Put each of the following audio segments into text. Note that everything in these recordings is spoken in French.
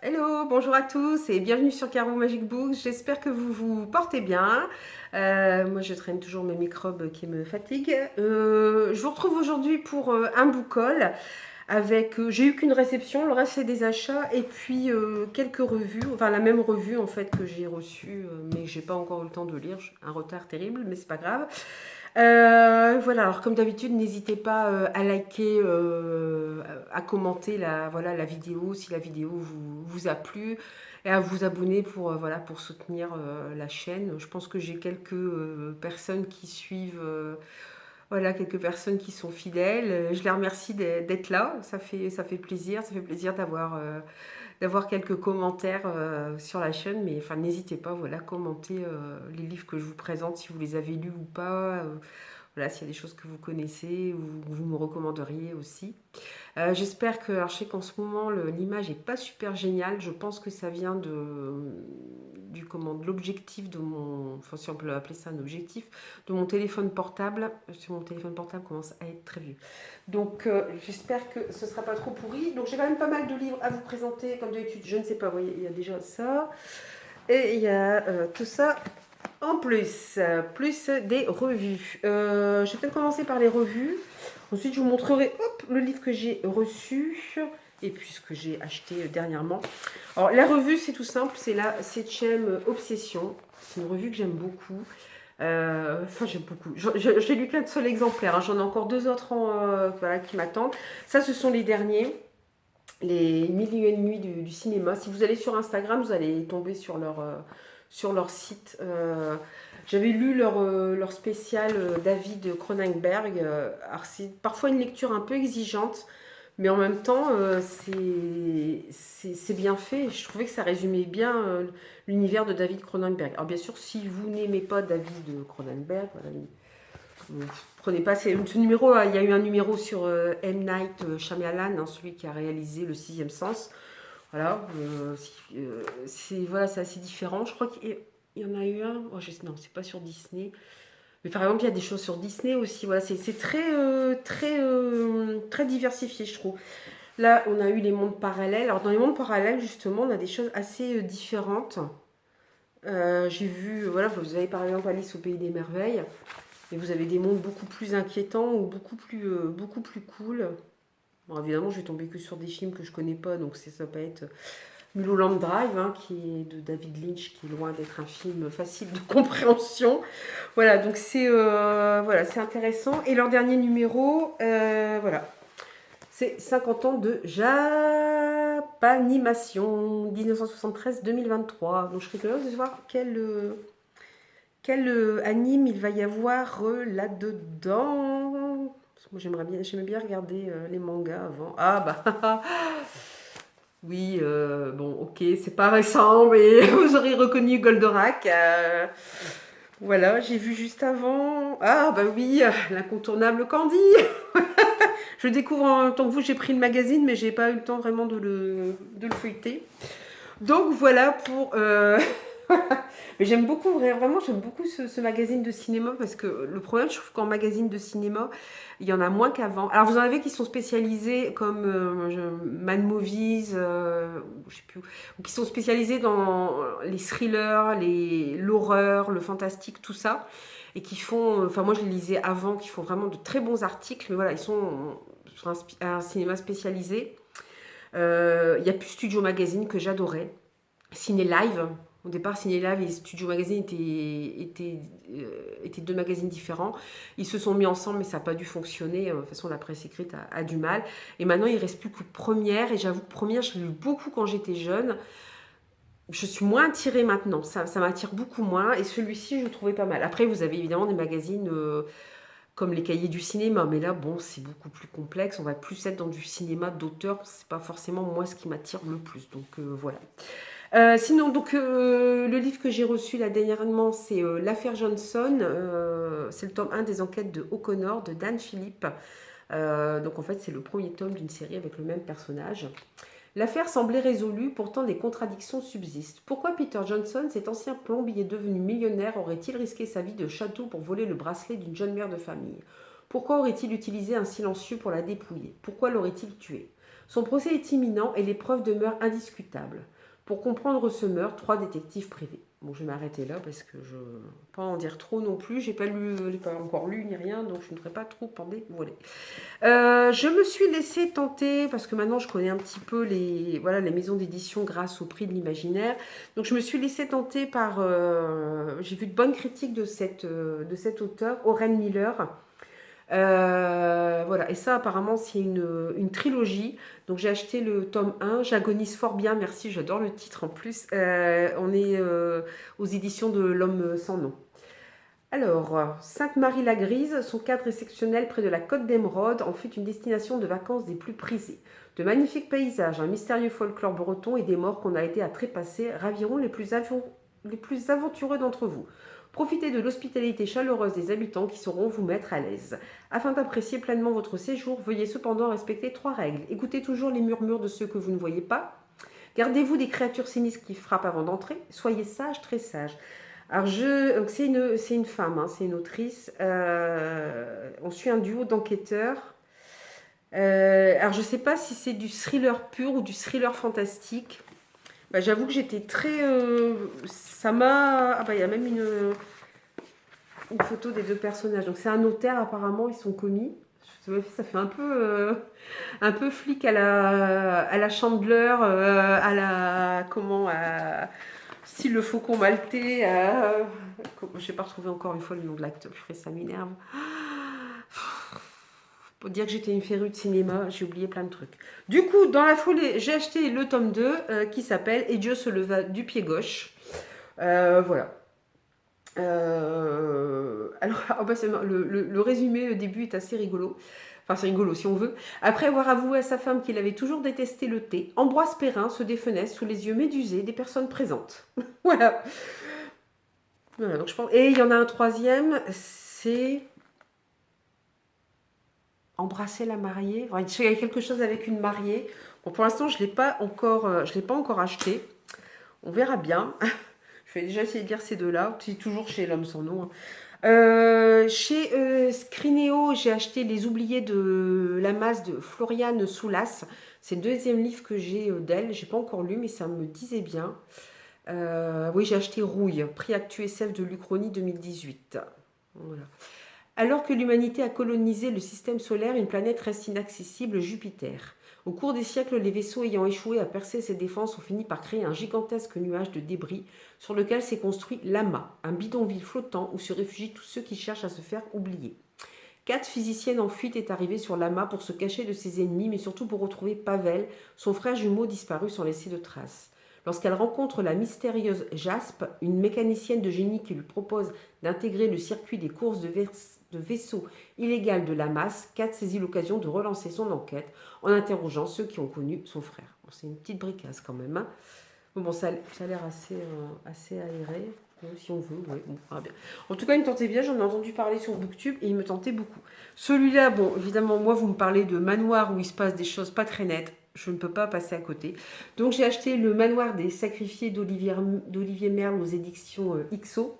Hello, bonjour à tous et bienvenue sur Caro Magic Books. J'espère que vous vous portez bien. Moi, je traîne toujours mes microbes qui me fatiguent. Je vous retrouve aujourd'hui pour un book haul avec. J'ai eu qu'une réception, le reste c'est des achats et puis quelques revues. Enfin, la même revue en fait que j'ai reçue, mais j'ai pas encore eu le temps de lire. J'ai un retard terrible, mais c'est pas grave. Voilà, alors comme d'habitude, n'hésitez pas à liker, à commenter voilà, la vidéo si la vidéo vous a plu et à vous abonner pour, voilà, pour soutenir la chaîne. Je pense que j'ai quelques personnes qui suivent, voilà, quelques personnes qui sont fidèles. Je les remercie d'être là, ça fait plaisir d'avoir quelques commentaires sur la chaîne, mais enfin n'hésitez pas, voilà, commentez les livres que je vous présente si vous les avez lus ou pas. Voilà, s'il y a des choses que vous connaissez ou que vous me recommanderiez aussi. J'espère que, alors je sais qu'en ce moment l'image est pas super géniale. Je pense que ça vient de l'objectif de mon, enfin si on peut appeler ça un objectif, de mon téléphone portable. Mon téléphone portable commence à être très vieux. Donc j'espère que ce sera pas trop pourri. Donc j'ai quand même pas mal de livres à vous présenter, comme d'habitude. Je ne sais pas, vous voyez, il y a déjà ça. Et il y a tout ça en plus, plus des revues. Je vais peut-être commencer par les revues. Ensuite, je vous montrerai le livre que j'ai reçu et puis ce que j'ai acheté dernièrement. Alors, la revue, c'est tout simple, c'est la 7e Obsession. C'est une revue que j'aime beaucoup. Enfin, j'aime beaucoup. J'ai lu qu'un seul exemplaire, hein. J'en ai encore deux autres voilà, qui m'attendent. Ça, ce sont les derniers, les Mille et une nuits du cinéma. Si vous allez sur Instagram, vous allez tomber sur leur site. J'avais lu leur spécial David Cronenberg. Alors c'est parfois une lecture un peu exigeante, mais en même temps, c'est bien fait. Je trouvais que ça résumait bien l'univers de David Cronenberg. Alors bien sûr, si vous n'aimez pas David Cronenberg, voilà, prenez pas ce numéro. Il y a eu un numéro sur M. Night Shyamalan, hein, celui qui a réalisé Le Sixième Sens. Voilà, voilà, c'est assez différent. Je crois qu'il y en a eu un. Oh, non, c'est pas sur Disney. Mais par exemple, il y a des choses sur Disney aussi. Voilà, c'est très, très diversifié, je trouve. Là, on a eu les mondes parallèles. Alors, dans les mondes parallèles, justement, on a des choses assez différentes. J'ai vu, voilà, vous avez par exemple Alice au Pays des Merveilles. Et vous avez des mondes beaucoup plus inquiétants ou beaucoup plus cool. Bon, évidemment, je vais tomber que sur des films que je connais pas, donc ça peut être Mulholland Drive, hein, qui est de David Lynch, qui est loin d'être un film facile de compréhension. Voilà, donc voilà, c'est intéressant. Et leur dernier numéro, voilà, c'est 50 ans de Japanimation, 1973-2023. Donc je serais curieuse de voir quel anime il va y avoir là-dedans. Moi j'aimais bien regarder les mangas avant. Ah bah oui, bon ok, c'est pas récent, mais vous aurez reconnu Goldorak. Voilà, j'ai vu juste avant. Ah bah oui, l'incontournable Candy. Je le découvre en même temps que vous, j'ai pris le magazine, mais j'ai pas eu le temps vraiment de le feuilleter. Donc voilà pour mais j'aime beaucoup, vraiment, j'aime beaucoup ce magazine de cinéma parce que le problème, je trouve qu'en magazine de cinéma, il y en a moins qu'avant. Alors, vous en avez qui sont spécialisés comme Mad Movies, je sais plus, ou qui sont spécialisés dans les thrillers, l'horreur, le fantastique, tout ça. Et qui font, enfin, moi je les lisais avant, qui font vraiment de très bons articles, mais voilà, ils sont sur un cinéma spécialisé. Il y a plus Studio Magazine que j'adorais. Ciné Live. Au départ, Ciné Live et Studio Magazine étaient deux magazines différents. Ils se sont mis ensemble, mais ça n'a pas dû fonctionner. De toute façon, la presse écrite a du mal. Et maintenant, il ne reste plus que Première. Et j'avoue, Première, je l'ai lu beaucoup quand j'étais jeune. Je suis moins attirée maintenant. Ça m'attire beaucoup moins. Et celui-ci, je le trouvais pas mal. Après, vous avez évidemment des magazines comme les cahiers du cinéma. Mais là, bon, c'est beaucoup plus complexe. On va plus être dans du cinéma d'auteur. C'est pas forcément moi ce qui m'attire le plus. Donc voilà. Sinon, donc, le livre que j'ai reçu là dernièrement, c'est L'affaire Johnson. C'est le tome 1 des enquêtes de O'Connor de Dan Philippe. Donc en fait, c'est le premier tome d'une série avec le même personnage. L'affaire semblait résolue, pourtant des contradictions subsistent. Pourquoi Peter Johnson, cet ancien plombier devenu millionnaire, aurait-il risqué sa vie de château pour voler le bracelet d'une jeune mère de famille? Pourquoi aurait-il utilisé un silencieux pour la dépouiller? Pourquoi l'aurait-il tué? Son procès est imminent et les preuves demeurent indiscutables. Pour comprendre ce meurtre, 3 détectives privés. Bon, je vais m'arrêter là parce que je ne vais pas en dire trop non plus. J'ai pas encore lu ni rien, donc je ne voudrais pas trop en dévoiler. Je me suis laissée tenter, parce que maintenant je connais un petit peu les maisons d'édition grâce au prix de l'imaginaire. Donc je me suis laissée tenter par... j'ai vu de bonnes critiques de cet auteur, Oren Miller. Voilà, et ça apparemment c'est une trilogie. Donc j'ai acheté le tome 1, j'agonise fort bien, merci, j'adore le titre en plus. On est aux éditions de L'Homme sans nom. Alors, Sainte-Marie-la-Grise, son cadre exceptionnel près de la côte d'Émeraude en fait une destination de vacances des plus prisées. De magnifiques paysages, un mystérieux folklore breton et des morts qu'on a été à trépasser raviront les plus aventureux d'entre vous. Profitez de l'hospitalité chaleureuse des habitants qui sauront vous mettre à l'aise. Afin d'apprécier pleinement votre séjour, veuillez cependant respecter 3 règles. Écoutez toujours les murmures de ceux que vous ne voyez pas. Gardez-vous des créatures sinistres qui frappent avant d'entrer. Soyez sage, très sage. Alors, c'est une femme, hein, c'est une autrice. On suit un duo d'enquêteurs. Alors, je ne sais pas si c'est du thriller pur ou du thriller fantastique. Bah, j'avoue que j'étais très... ça m'a... Ah bah, il y a même une photo des 2 personnages. Donc, c'est un notaire, apparemment, ils sont commis. Ça fait un peu flic à la Chandler, à la... Comment... Si le faucon maltais, je n'ai pas retrouvé encore une fois le nom de l'acteur, ça m'énerve. Pour dire que j'étais une férue de cinéma, j'ai oublié plein de trucs. Du coup, dans la foulée, j'ai acheté le tome 2 qui s'appelle Et Dieu se leva du pied gauche. Voilà. Alors, le résumé au début est assez rigolo. Enfin, c'est rigolo si on veut. Après avoir avoué à sa femme qu'il avait toujours détesté le thé, Ambroise Perrin se défeneste sous les yeux médusés des personnes présentes. Voilà. Voilà, donc je pense... Et il y en a un troisième, c'est Embrasser la mariée. Enfin, il y a quelque chose avec une mariée. Bon, pour l'instant, je ne l'ai pas encore acheté. On verra bien. Je vais déjà essayer de lire ces 2-là. C'est toujours chez L'Homme sans nom. Chez Scrinéo, j'ai acheté Les Oubliés de la masse de Floriane Soulas. C'est le 2e livre que j'ai d'elle. Je n'ai pas encore lu, mais ça me disait bien. Oui, j'ai acheté Rouille, prix Actu SF de l'Uchronie 2018. Voilà. Alors que l'humanité a colonisé le système solaire, une planète reste inaccessible, Jupiter. Au cours des siècles, les vaisseaux ayant échoué à percer ses défenses ont fini par créer un gigantesque nuage de débris sur lequel s'est construit l'Amas, un bidonville flottant où se réfugient tous ceux qui cherchent à se faire oublier. 4 physiciennes en fuite est arrivée sur l'Amas pour se cacher de ses ennemis, mais surtout pour retrouver Pavel, son frère jumeau disparu sans laisser de traces. Lorsqu'elle rencontre la mystérieuse Jaspe, une mécanicienne de génie qui lui propose d'intégrer le circuit des courses de vaisseaux illégales de l'Amas, Kat saisit l'occasion de relancer son enquête en interrogeant ceux qui ont connu son frère. Bon, c'est une petite bricasse quand même. Hein. Bon, ça a l'air assez aéré, si on veut. Ouais, bon, bien. En tout cas, il me tentait bien, j'en ai entendu parler sur Booktube et il me tentait beaucoup. Celui-là, bon, évidemment, moi, vous me parlez de manoir où il se passe des choses pas très nettes. Je ne peux pas passer à côté. Donc, j'ai acheté le Manoir des Sacrifiés d'Olivier Merle aux éditions XO.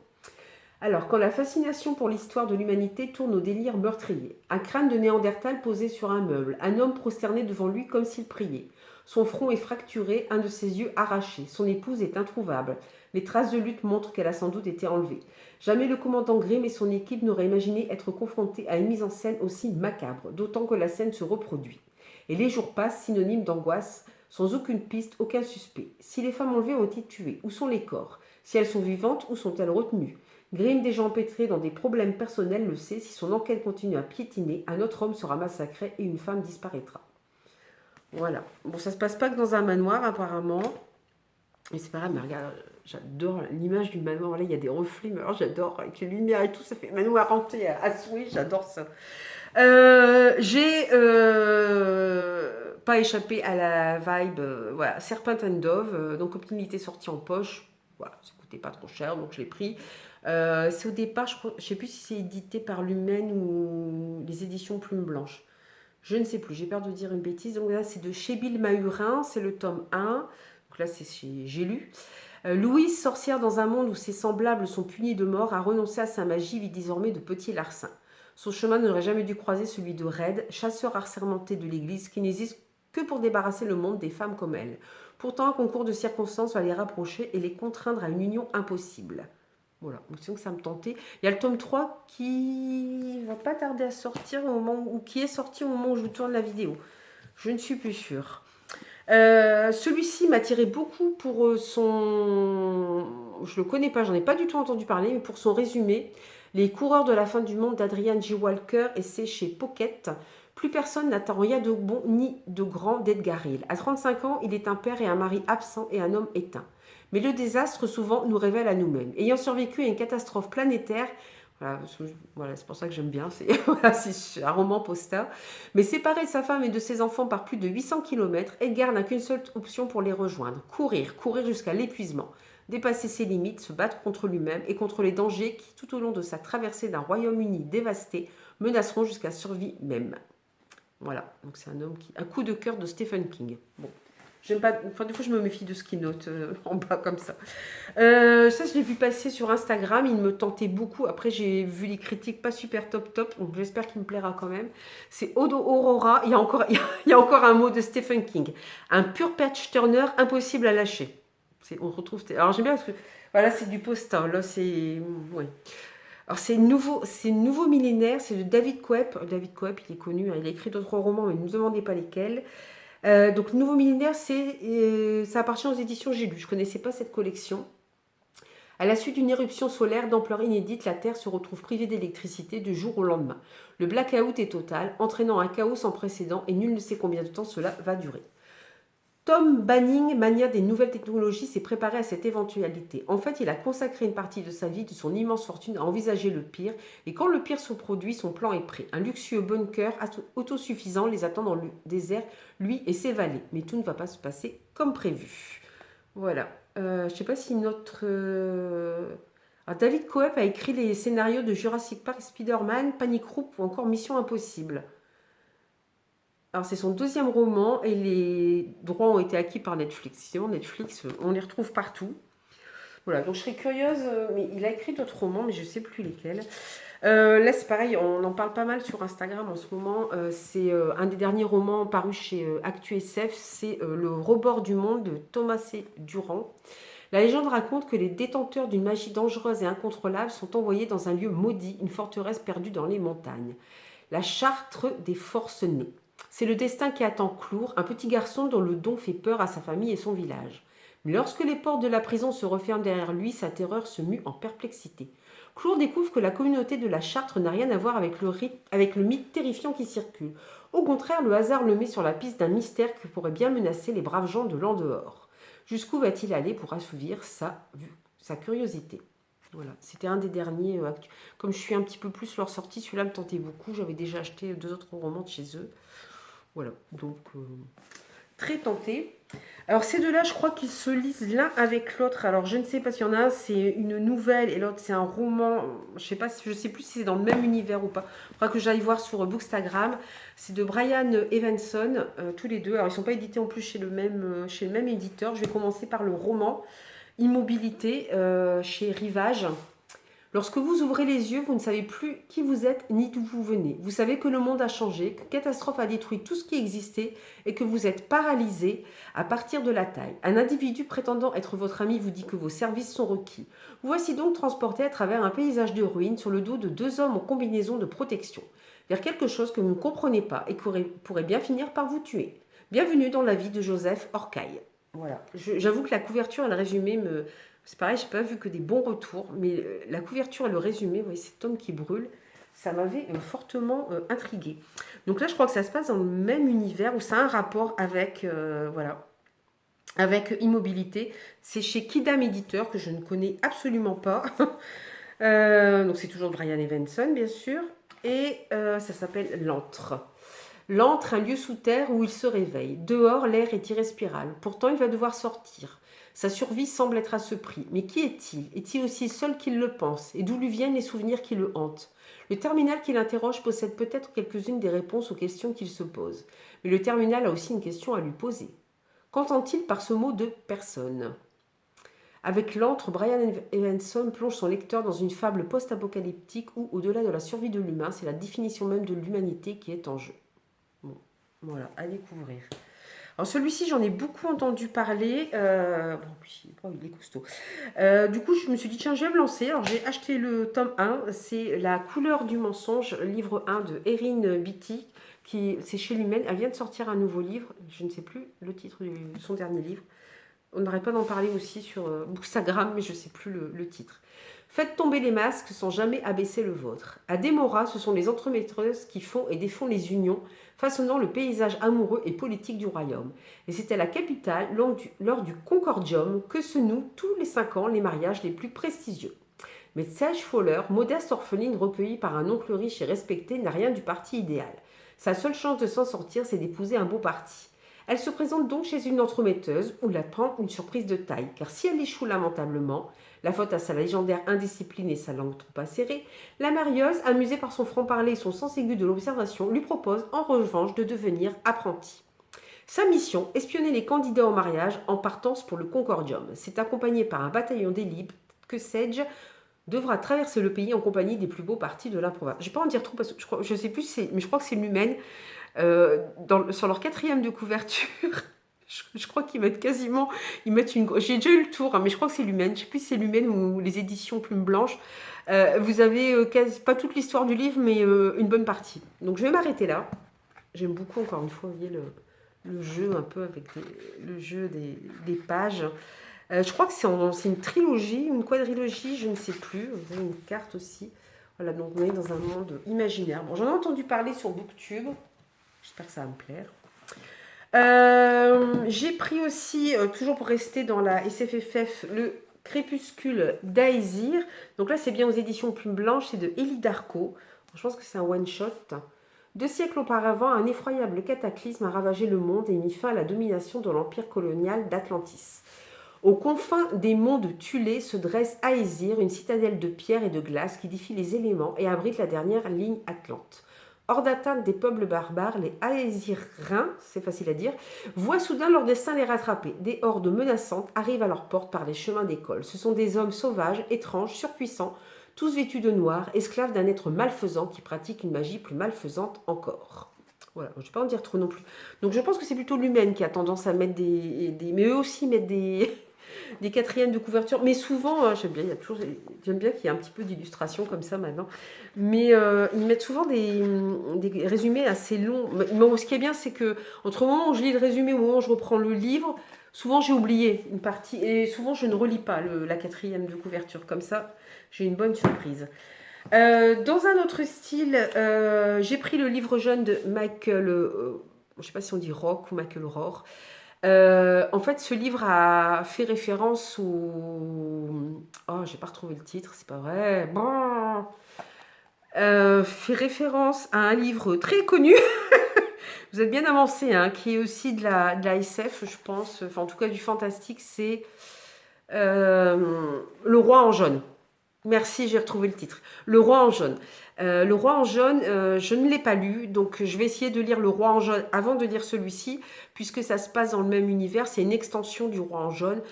Alors, quand la fascination pour l'histoire de l'humanité tourne au délire meurtrier, un crâne de Néandertal posé sur un meuble, un homme prosterné devant lui comme s'il priait. Son front est fracturé, un de ses yeux arraché. Son épouse est introuvable. Les traces de lutte montrent qu'elle a sans doute été enlevée. Jamais le commandant Grimm et son équipe n'auraient imaginé être confrontés à une mise en scène aussi macabre, d'autant que la scène se reproduit. Et les jours passent, synonymes d'angoisse, sans aucune piste, aucun suspect. Si les femmes enlevées ont été tuées, où sont les corps? Si elles sont vivantes, où sont-elles retenues? Grimm, déjà empêtré dans des problèmes personnels, le sait. Si son enquête continue à piétiner, un autre homme sera massacré et une femme disparaîtra. Voilà. Bon, ça se passe pas que dans un manoir, apparemment. Mais c'est pas grave, mais regarde, j'adore l'image du manoir. Là, il y a des reflets, mais alors j'adore. Avec les lumières et tout, ça fait manoir hanté à souhait. J'adore ça. J'ai pas échappé à la vibe, voilà, Serpent and Dove. Donc, Optimité sortie en poche. Voilà, ça coûtait pas trop cher, donc je l'ai pris. C'est au départ, je ne sais plus si c'est édité par l'Humaine ou les éditions Plume Blanche. Je ne sais plus, j'ai peur de dire une bêtise. Donc là, c'est de Chébil Mahurin, c'est le tome 1. Donc là, c'est chez J'ai lu. Louise, sorcière dans un monde où ses semblables sont punis de mort, a renoncé à sa magie, vit désormais de petits larcins. Son chemin n'aurait jamais dû croiser celui de Red, chasseur assermenté de l'église, qui n'hésite que pour débarrasser le monde des femmes comme elle. Pourtant, un concours de circonstances va les rapprocher et les contraindre à une union impossible. Voilà, donc ça me tentait. Il y a le tome 3 qui va pas tarder à sortir au moment ou qui est sorti au moment où je tourne la vidéo. Je ne suis plus sûre. Celui-ci m'attirait beaucoup pour son... Je le connais pas, j'en ai pas du tout entendu parler, mais pour son résumé. Les coureurs de la fin du monde d'Adrian J. Walker, et c'est chez Pocket. Plus personne n'attend rien de bon ni de grand d'Edgar Hill. À 35 ans, il est un père et un mari absent et un homme éteint. Mais le désastre, souvent, nous révèle à nous-mêmes. Ayant survécu à une catastrophe planétaire, voilà, c'est pour ça que j'aime bien, c'est voilà, un roman posta. Mais séparé de sa femme et de ses enfants par plus de 800 km, Edgar n'a qu'une seule option pour les rejoindre. Courir jusqu'à l'épuisement. Dépasser ses limites, se battre contre lui-même et contre les dangers qui, tout au long de sa traversée d'un Royaume-Uni dévasté, menaceront jusqu'à survie même. Voilà, donc c'est un coup de cœur de Stephen King. Bon. J'aime pas, enfin, des fois, je me méfie de ce qu'il note en bas comme ça. Ça, je l'ai vu passer sur Instagram. Il me tentait beaucoup. Après, j'ai vu les critiques pas super top. Donc, j'espère qu'il me plaira quand même. C'est Odo Aurora. Il y a encore un mot de Stephen King. Un pur patch turner impossible à lâcher. On retrouve. Alors, j'aime bien parce que voilà, c'est du posta. Là, c'est. Ouais. Alors, c'est nouveau millénaire. C'est de David Coep. David Coep, il est connu. Hein, il a écrit d'autres romans, mais ne me demandez pas lesquels. Donc, Nouveau Millénaire, ça appartient aux éditions J'ai lu. Je ne connaissais pas cette collection. À la suite d'une éruption solaire d'ampleur inédite, la Terre se retrouve privée d'électricité du jour au lendemain. Le blackout est total, entraînant un chaos sans précédent et nul ne sait combien de temps cela va durer. Tom Banning, mania des nouvelles technologies, s'est préparé à cette éventualité. En fait, il a consacré une partie de sa vie, de son immense fortune, à envisager le pire. Et quand le pire se produit, son plan est prêt. Un luxueux bunker autosuffisant les attend dans le désert, lui et ses valets. Mais tout ne va pas se passer comme prévu. Voilà. Je ne sais pas si notre... Alors, David Coep a écrit les scénarios de Jurassic Park, Spider-Man, Panic Room ou encore Mission Impossible. Alors, c'est son deuxième roman et les droits ont été acquis par Netflix. Sinon, Netflix, on les retrouve partout. Voilà, donc je serais curieuse, mais il a écrit d'autres romans, mais je ne sais plus lesquels. Là, c'est pareil, on en parle pas mal sur Instagram en ce moment. C'est un des derniers romans parus chez Actu SF, c'est Le Rebord du monde de Thomas C. Durand. La légende raconte que les détenteurs d'une magie dangereuse et incontrôlable sont envoyés dans un lieu maudit, une forteresse perdue dans les montagnes. La Chartre des Forcenés. C'est le destin qui attend Clour, un petit garçon dont le don fait peur à sa famille et son village. Mais lorsque les portes de la prison se referment derrière lui, sa terreur se mue en perplexité. Clour découvre que la communauté de la Chartre n'a rien à voir avec le mythe terrifiant qui circule. Au contraire, le hasard le met sur la piste d'un mystère qui pourrait bien menacer les braves gens de l'en dehors. Jusqu'où va-t-il aller pour assouvir sa curiosité? Voilà, c'était un des derniers. Comme je suis un petit peu plus leur sortie, celui-là me tentait beaucoup. J'avais déjà acheté 2 autres romans de chez eux. Voilà, donc très tenté. Alors ces deux-là, je crois qu'ils se lisent l'un avec l'autre. Alors je ne sais pas s'il y en a un, c'est une nouvelle et l'autre c'est un roman. Je sais plus si c'est dans le même univers ou pas. Il faudra que j'aille voir sur Bookstagram. C'est de Brian Evenson, tous les deux. Alors ils ne sont pas édités en plus chez le même éditeur. Je vais commencer par le roman Immobilité chez Rivage. Lorsque vous ouvrez les yeux, vous ne savez plus qui vous êtes ni d'où vous venez. Vous savez que le monde a changé, que catastrophe a détruit tout ce qui existait et que vous êtes paralysé à partir de la taille. Un individu prétendant être votre ami vous dit que vos services sont requis. Vous voici donc transporté à travers un paysage de ruines sur le dos de 2 hommes en combinaison de protection, vers quelque chose que vous ne comprenez pas et qui pourrait bien finir par vous tuer. Bienvenue dans la vie de Joseph Orcaille. Voilà. J'avoue que la couverture et le résumé me... C'est pareil, je n'ai pas vu que des bons retours, mais la couverture et le résumé, vous voyez, cet homme qui brûle, ça m'avait fortement intriguée. Donc là, je crois que ça se passe dans le même univers, où ça a un rapport avec, avec Immobilité. C'est chez Kidam Éditeur, que je ne connais absolument pas. Donc c'est toujours Brian Evenson, bien sûr. Et ça s'appelle L'Antre. L'Antre, un lieu sous terre où il se réveille. Dehors, l'air est irrespirable. Pourtant, il va devoir sortir. Sa survie semble être à ce prix. Mais qui est-il? Est-il aussi seul qu'il le pense? Et d'où lui viennent les souvenirs qui le hantent? Le terminal qui l'interroge possède peut-être quelques-unes des réponses aux questions qu'il se pose. Mais le terminal a aussi une question à lui poser. Qu'entend-il par ce mot de personne? Avec L'Antre, Brian Evenson plonge son lecteur dans une fable post-apocalyptique où, au-delà de la survie de l'humain, c'est la définition même de l'humanité qui est en jeu. Bon, voilà, à découvrir. Alors celui-ci, j'en ai beaucoup entendu parler. Bon, puis, oh, il est costaud. Du coup, je me suis dit, tiens, je vais me lancer. Alors j'ai acheté le tome 1, c'est La couleur du mensonge, livre 1 de Erin Beatty, c'est chez Lumen. Elle vient de sortir un nouveau livre, je ne sais plus le titre de son dernier livre. On n'arrête pas d'en parler aussi sur Bookstagram, mais je ne sais plus le titre. Faites tomber les masques sans jamais abaisser le vôtre. À Démora, ce sont les entremetteuses qui font et défont les unions, façonnant le paysage amoureux et politique du royaume. Et c'est à la capitale, lors du Concordium, que se nouent tous les 5 ans les mariages les plus prestigieux. Mais Sage Fowler, modeste orpheline recueillie par un oncle riche et respecté, n'a rien du parti idéal. Sa seule chance de s'en sortir, c'est d'épouser un beau parti. Elle se présente donc chez une entremetteuse où l'attend une surprise de taille, car si elle échoue lamentablement, la faute à sa légendaire indiscipline et sa langue trop acérée, la marieuse, amusée par son franc-parler et son sens aigu de l'observation, lui propose en revanche de devenir apprentie. Sa mission, espionner les candidats au mariage en partance pour le Concordium. C'est accompagné par un bataillon d'élite que Sage devra traverser le pays en compagnie des plus beaux partis de la province. Je ne vais pas en dire trop parce que je sais plus, mais je crois que c'est Lumen. Sur leur 4e de couverture, je crois qu'ils mettent quasiment, j'ai déjà eu le tour, hein, mais je crois que c'est Lumen, je ne sais plus si c'est Lumen ou les éditions Plume Blanche. Vous avez pas toute l'histoire du livre, mais une bonne partie. Donc je vais m'arrêter là. J'aime beaucoup, encore une fois, vous voyez, le jeu un peu avec le jeu des pages. Je crois que c'est une trilogie, une quadrilogie, je ne sais plus. Vous avez une carte aussi. Voilà, donc on est dans un monde imaginaire. Bon, j'en ai entendu parler sur Booktube. J'espère que ça va me plaire. J'ai pris aussi, toujours pour rester dans la SFFF, le Crépuscule d'Aesir. Donc là, c'est bien aux éditions Plume Blanche, c'est de Élie Darcot. Je pense que c'est un one-shot. 2 siècles auparavant, un effroyable cataclysme a ravagé le monde et mis fin à la domination de l'empire colonial d'Atlantis. Aux confins des monts de Thulé se dresse Aesir, une citadelle de pierre et de glace qui défie les éléments et abrite la dernière ligne atlante. Hors d'atteinte des peuples barbares, les Aésiriens, c'est facile à dire, voient soudain leur destin les rattraper. Des hordes menaçantes arrivent à leur porte par les chemins d'école. Ce sont des hommes sauvages, étranges, surpuissants, tous vêtus de noir, esclaves d'un être malfaisant qui pratique une magie plus malfaisante encore. Voilà, je ne vais pas en dire trop non plus. Donc je pense que c'est plutôt Lumen qui a tendance à mettre mais eux aussi mettent des 4e de couverture. Mais souvent, j'aime bien qu'il y ait un petit peu d'illustration comme ça maintenant. Mais ils mettent souvent des résumés assez longs. Mais ce qui est bien, c'est que entre le moment où je lis le résumé et au moment où je reprends le livre, souvent j'ai oublié une partie. Et souvent, je ne relis pas la 4e de couverture. Comme ça, j'ai une bonne surprise. Dans un autre style, j'ai pris le livre jeune de Michael, je ne sais pas si on dit Rock ou Michael Rohr. En fait, ce livre a fait référence au... Oh, j'ai pas retrouvé le titre, c'est pas vrai. Bon. Fait référence à un livre très connu. Vous êtes bien avancé, hein, qui est aussi de la SF, je pense. Enfin, en tout cas, du fantastique, c'est Le Roi en jaune. Merci, j'ai retrouvé le titre. Le Roi en jaune. Le Roi en jaune, je ne l'ai pas lu, donc je vais essayer de lire Le Roi en jaune avant de lire celui-ci, puisque ça se passe dans le même univers, c'est une extension du Roi en jaune.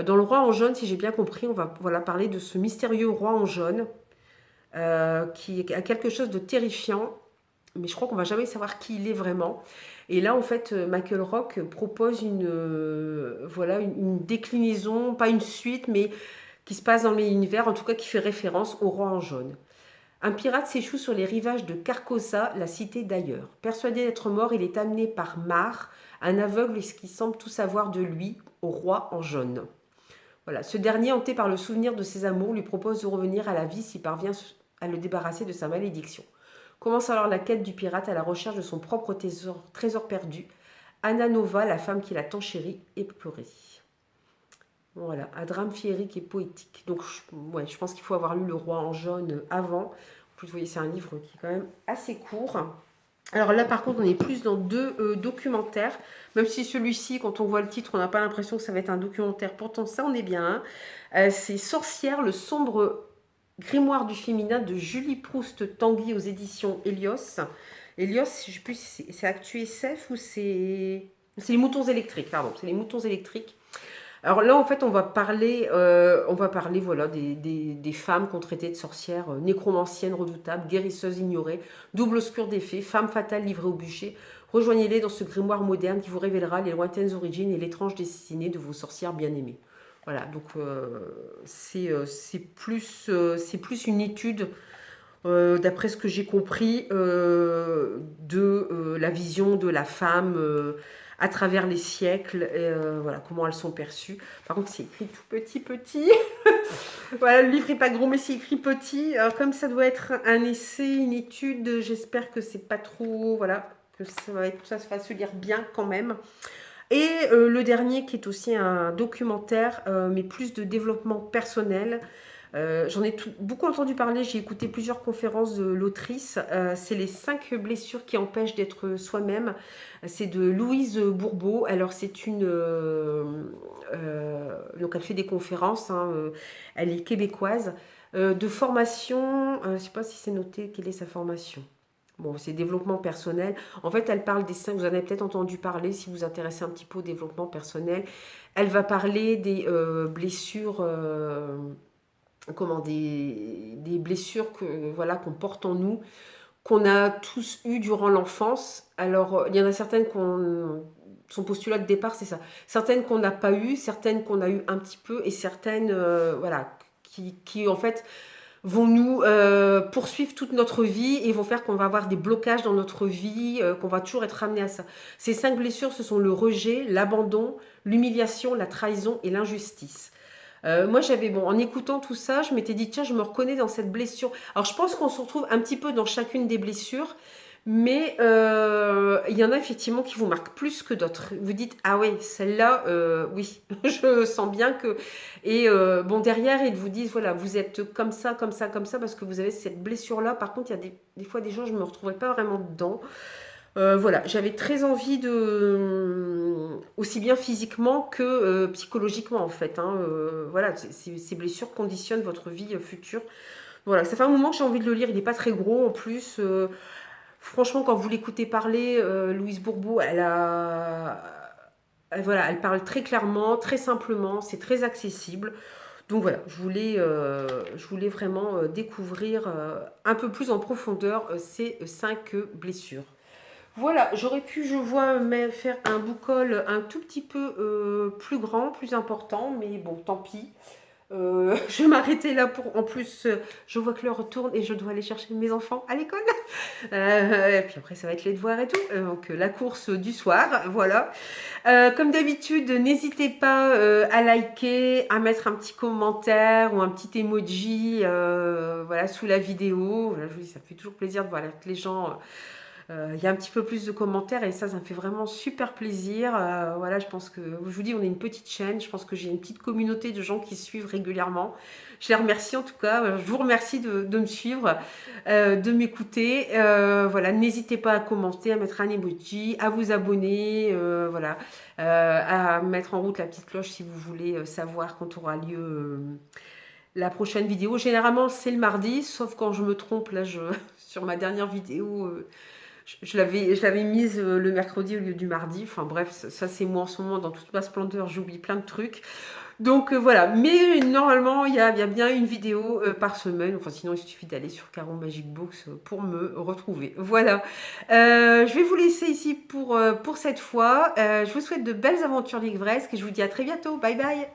Dans Le Roi en jaune, si j'ai bien compris, on va parler de ce mystérieux Roi en jaune, qui a quelque chose de terrifiant, mais je crois qu'on ne va jamais savoir qui il est vraiment. Et là, en fait, Michael Rock propose une déclinaison, pas une suite, mais qui se passe dans le même univers, en tout cas qui fait référence au Roi en jaune. Un pirate s'échoue sur les rivages de Carcosa, la cité d'ailleurs. Persuadé d'être mort, il est amené par Mar, un aveugle qui semble tout savoir de lui, au Roi en jaune. Voilà. Ce dernier, hanté par le souvenir de ses amours, lui propose de revenir à la vie s'il parvient à le débarrasser de sa malédiction. Commence alors la quête du pirate à la recherche de son propre trésor perdu. Anna Nova, la femme qu'il a tant chérie, est pleurée. Voilà, un drame féerique et poétique. Donc, je pense qu'il faut avoir lu Le Roi en jaune avant. En plus, vous voyez, c'est un livre qui est quand même assez court. Alors là, par contre, on est plus dans 2 documentaires. Même si celui-ci, quand on voit le titre, on n'a pas l'impression que ça va être un documentaire. Pourtant, ça, on est bien. C'est Sorcière, le sombre grimoire du féminin de Julie Proust-Tanguy aux éditions Helios. Helios, je ne sais plus si c'est Actu SF ou c'est les moutons électriques, pardon. C'est les moutons électriques. Alors là, en fait, on va parler voilà, des femmes qu'on traitait de sorcières, nécromanciennes redoutables, guérisseuses ignorées, double obscure des fées, femmes fatales livrées au bûcher, Rejoignez-les dans ce grimoire moderne qui vous révélera les lointaines origines et l'étrange destinée de vos sorcières bien-aimées. Voilà, donc c'est plus une étude, d'après ce que j'ai compris, de la vision de la femme à travers les siècles, et, voilà, comment elles sont perçues. Par contre, c'est écrit tout petit. Voilà, le livre n'est pas gros, mais c'est écrit petit. Alors, comme ça doit être un essai, une étude, j'espère que c'est pas trop, voilà, que ça va se lire bien quand même. Et le dernier qui est aussi un documentaire, mais plus de développement personnel. J'en ai beaucoup entendu parler, j'ai écouté plusieurs conférences de l'autrice. C'est les 5 blessures qui empêchent d'être soi-même. C'est de Louise Bourbeau. Alors c'est une... donc elle fait des conférences, hein, elle est québécoise. De formation, je ne sais pas si c'est noté quelle est sa formation. Bon, c'est développement personnel. En fait, elle parle des 5, vous en avez peut-être entendu parler si vous vous intéressez un petit peu au développement personnel. Elle va parler des blessures, des blessures voilà, qu'on porte en nous, qu'on a tous eues durant l'enfance. Alors, il y en a certaines son postulat de départ, c'est ça. Certaines qu'on n'a pas eues, certaines qu'on a eues un petit peu, et certaines, voilà, qui en fait vont nous poursuivre toute notre vie et vont faire qu'on va avoir des blocages dans notre vie, qu'on va toujours être ramené à ça. Ces 5 blessures, ce sont le rejet, l'abandon, l'humiliation, la trahison et l'injustice. Moi, en écoutant tout ça, je m'étais dit, tiens, je me reconnais dans cette blessure. Alors, je pense qu'on se retrouve un petit peu dans chacune des blessures, mais il y en a effectivement qui vous marquent plus que d'autres. Vous dites, ah oui, celle-là, oui, je sens bien que... Et bon, derrière, ils vous disent, voilà, vous êtes comme ça, parce que vous avez cette blessure-là. Par contre, il y a des fois des gens, je ne me retrouvais pas vraiment dedans. Voilà, j'avais très envie aussi bien physiquement que psychologiquement en fait, hein, voilà, ces blessures conditionnent votre vie future. Voilà, ça fait un moment que j'ai envie de le lire, il n'est pas très gros en plus. Franchement, quand vous l'écoutez parler, Louise Bourbeau, voilà, elle parle très clairement, très simplement, c'est très accessible. Donc voilà, je voulais vraiment découvrir un peu plus en profondeur ces 5 blessures. Voilà, j'aurais pu, je vois, faire un book haul un tout petit peu plus grand, plus important, mais bon, tant pis. Je vais m'arrêter là pour... En plus, je vois que l'heure tourne et je dois aller chercher mes enfants à l'école. Et puis après, ça va être les devoirs et tout. Donc, la course du soir, voilà. Comme d'habitude, n'hésitez pas à liker, à mettre un petit commentaire ou un petit emoji voilà, sous la vidéo. Voilà, je vous dis, ça fait toujours plaisir de voir que les gens... il y a un petit peu plus de commentaires et ça me fait vraiment super plaisir. Voilà, je pense que, je vous dis, on est une petite chaîne. Je pense que j'ai une petite communauté de gens qui suivent régulièrement. Je les remercie en tout cas. Je vous remercie de me suivre, de m'écouter. Voilà, n'hésitez pas à commenter, à mettre un emoji, à vous abonner, voilà, à mettre en route la petite cloche si vous voulez savoir quand aura lieu la prochaine vidéo. Généralement, c'est le mardi, sauf quand je me trompe. Là, sur ma dernière vidéo... je l'avais mise le mercredi au lieu du mardi. Enfin bref, ça c'est moi en ce moment dans toute ma splendeur. J'oublie plein de trucs. Donc voilà. Mais normalement, il y a bien une vidéo par semaine. Enfin sinon, il suffit d'aller sur Caro Magic Books pour me retrouver. Voilà. Je vais vous laisser ici pour cette fois. Je vous souhaite de belles aventures livresques et je vous dis à très bientôt. Bye bye.